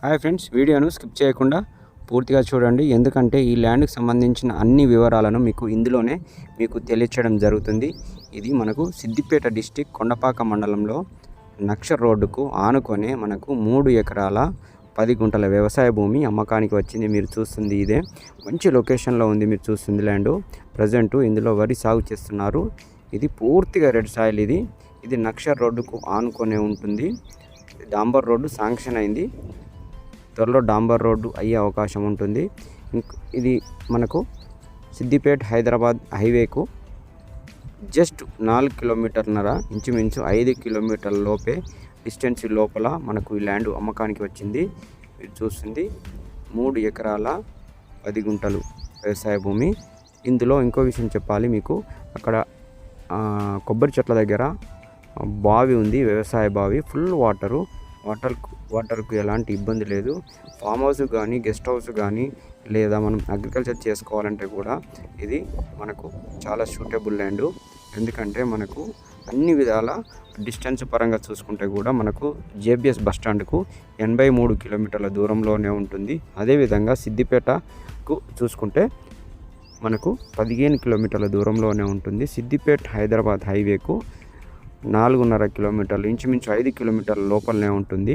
Hi friends, వీడియోను skip చేయకుండా పూర్తిగా చూడండి. ఎందుకంటే ఈ ల్యాండ్కి సంబంధించిన అన్ని వివరాలను ఇందులోనే తెలియచేయడం జరుగుతుంది. ఇది మనకు సిద్దిపేట డిస్టిక్ కొండపాక మండలంలో నక్షర్ రోడ్డుకు ఆనుకొనే మనకు 3 ఎకరాల 10 గుంటల వ్యవసాయ భూమి అమ్మకానికి వచ్చింది. మీరు చూస్తుంది ఇదే. మంచి లొకేషన్లో ఉంది. మీరు చూస్తుంది ల్యాండ్. ప్రజెంట్ ఇందులో వరి సాగు చేస్తున్నారు. ఇది పూర్తిగా రెడ్ సాయిల్. ఇది నక్షర్ రోడ్డుకు ఆనుకొనే ఉంటుంది. డాంబర్ రోడ్డు శాంక్షన్ అయింది. త్వరలో డాంబర్ రోడ్డు అయ్యే అవకాశం ఉంటుంది. ఇది మనకు సిద్దిపేట హైదరాబాద్ హైవేకు జస్ట్ 4 కిలోమీటర్న్నర, ఇంచుమించు 5 కిలోమీటర్ల లోపే డిస్టెన్స్ లోపల మనకు ఈ ల్యాండ్ అమ్మకానికి వచ్చింది. మీరు చూస్తుంది 3 ఎకరాల 10 గుంటలు వ్యవసాయ భూమి. ఇందులో ఇంకో విషయం చెప్పాలి మీకు. అక్కడ కొబ్బరి చెట్ల దగ్గర బావి ఉంది, వ్యవసాయ బావి. ఫుల్ వాటర్కు ఎలాంటి ఇబ్బంది లేదు. ఫామ్ హౌస్ కానీ, గెస్ట్ హౌస్ కానీ, లేదా మనం అగ్రికల్చర్ చేసుకోవాలంటే కూడా ఇది మనకు చాలా సూటబుల్ ల్యాండ్. ఎందుకంటే మనకు అన్ని విధాల డిస్టెన్స్ పరంగా చూసుకుంటే కూడా మనకు జేబీఎస్ బస్టాండ్కు 83 కిలోమీటర్ల దూరంలోనే ఉంటుంది. అదేవిధంగా సిద్దిపేటకు చూసుకుంటే మనకు 15 కిలోమీటర్ల దూరంలోనే ఉంటుంది. సిద్దిపేట హైదరాబాద్ హైవేకు 4.5 కిలోమీటర్లు, ఇంచుమించు 5 కిలోమీటర్ల లోపలనే ఉంటుంది.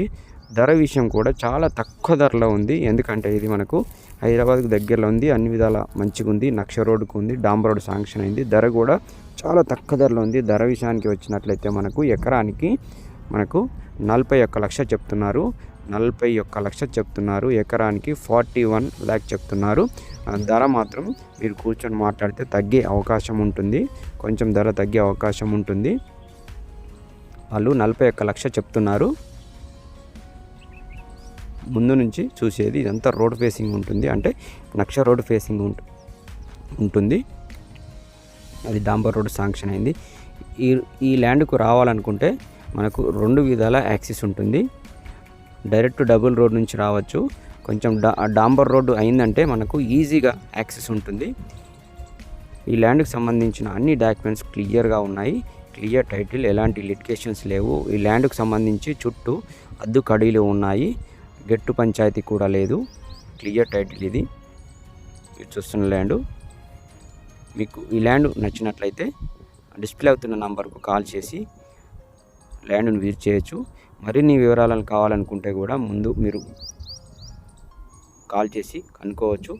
ధర విషయం కూడా చాలా తక్కువ ధరలో ఉంది. ఎందుకంటే ఇది మనకు హైదరాబాద్కు దగ్గరలో ఉంది. అన్ని విధాల మంచిగా ఉంది. నక్షర్ రోడ్డుకు ఉంది. డాంబర్ రోడ్ శాంక్షన్ అయింది. ధర కూడా చాలా తక్కువ ధరలో ఉంది. ధర విషయానికి వచ్చినట్లయితే మనకు ఎకరానికి 41 లక్ష చెప్తున్నారు. 41 లక్ష చెప్తున్నారు. ఎకరానికి 41 లాక్ చెప్తున్నారు. ధర మాత్రం మీరు కూర్చొని మాట్లాడితే తగ్గే అవకాశం ఉంటుంది. కొంచెం ధర తగ్గే అవకాశం ఉంటుంది. వాళ్ళు 41 లక్ష చెప్తున్నారు. ముందు నుంచి చూసేది ఇదంతా రోడ్ ఫేసింగ్ ఉంటుంది. అంటే నక్షర్ రోడ్ ఫేసింగ్ ఉంటుంది. అది డాంబర్ రోడ్ శాంక్షన్ అయింది. ఈ ల్యాండ్కు రావాలనుకుంటే మనకు 2 విధాల యాక్సెస్ ఉంటుంది. డైరెక్ట్ డబుల్ రోడ్ నుంచి రావచ్చు. కొంచెం డాంబర్ రోడ్డు అయిందంటే మనకు ఈజీగా యాక్సెస్ ఉంటుంది. ఈ ల్యాండ్కి సంబంధించిన అన్ని డాక్యుమెంట్స్ క్లియర్గా ఉన్నాయి. క్లియర్ టైటిల్, ఎలాంటి లిటిగేషన్స్ లేవు. ఈ ల్యాండ్కు సంబంధించి చుట్టూ అద్దు కడీలు ఉన్నాయి. గెట్టు పంచాయతీ కూడా లేదు. క్లియర్ టైటిల్ ఇది. మీరు చూస్తున్న ల్యాండ్. మీకు ఈ ల్యాండ్ నచ్చినట్లయితే డిస్ప్లే అవుతున్న నంబర్కు కాల్ చేసి ల్యాండ్ను విజిట్ చేయొచ్చు. మరిన్ని వివరాలను కావాలనుకుంటే కూడా ముందు మీరు కాల్ చేసి కనుక్కోవచ్చు.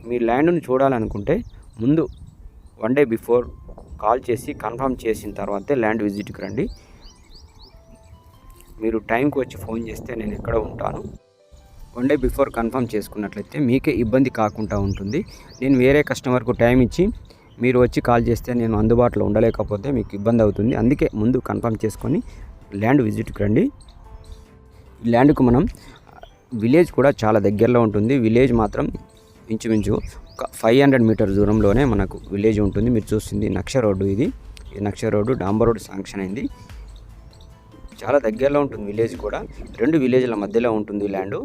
మీ ల్యాండ్ను చూడాలనుకుంటే ముందు 1 డే బిఫోర్ కాల్ చేసి కన్ఫర్మ్ చేసిన తర్వాతే ల్యాండ్ విజిట్కి రండి. మీరు టైంకి వచ్చి ఫోన్ చేస్తే నేను ఎక్కడ ఉంటాను. 1 డే బిఫోర్ కన్ఫర్మ్ చేసుకున్నట్లయితే మీకే ఇబ్బంది కాకుండా ఉంటుంది. నేను వేరే కస్టమర్కు టైం ఇచ్చి మీరు వచ్చి కాల్ చేస్తే నేను అందుబాటులో ఉండలేకపోతే మీకు ఇబ్బంది అవుతుంది. అందుకే ముందు కన్ఫర్మ్ చేసుకొని ల్యాండ్ విజిట్కి రండి. ఈ ల్యాండ్కు మనం విలేజ్ కూడా చాలా దగ్గరలో ఉంటుంది. విలేజ్ మాత్రం ఇంచుమించు 500 మీటర్ దూరంలోనే మనకు విలేజ్ ఉంటుంది. మీరు చూస్తుంది నక్షర్ రోడ్డు. ఈ నక్షర్ రోడ్డు డాంబర్ రోడ్డు శాంక్షన్ అయింది. చాలా దగ్గరలో ఉంటుంది విలేజ్ కూడా. 2 విలేజ్ల మధ్యలో ఉంటుంది ల్యాండ్.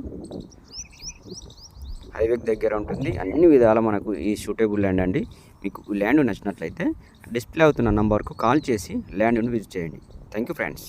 హైవేకి దగ్గర ఉంటుంది. అన్ని విధాల మనకు ఈ సూటబుల్ ల్యాండ్ అండి. మీకు ల్యాండ్ నచ్చినట్లయితే డిస్ప్లే అవుతున్న నంబర్కు కాల్ చేసి ల్యాండ్ను విజిట్ చేయండి. Thank you friends.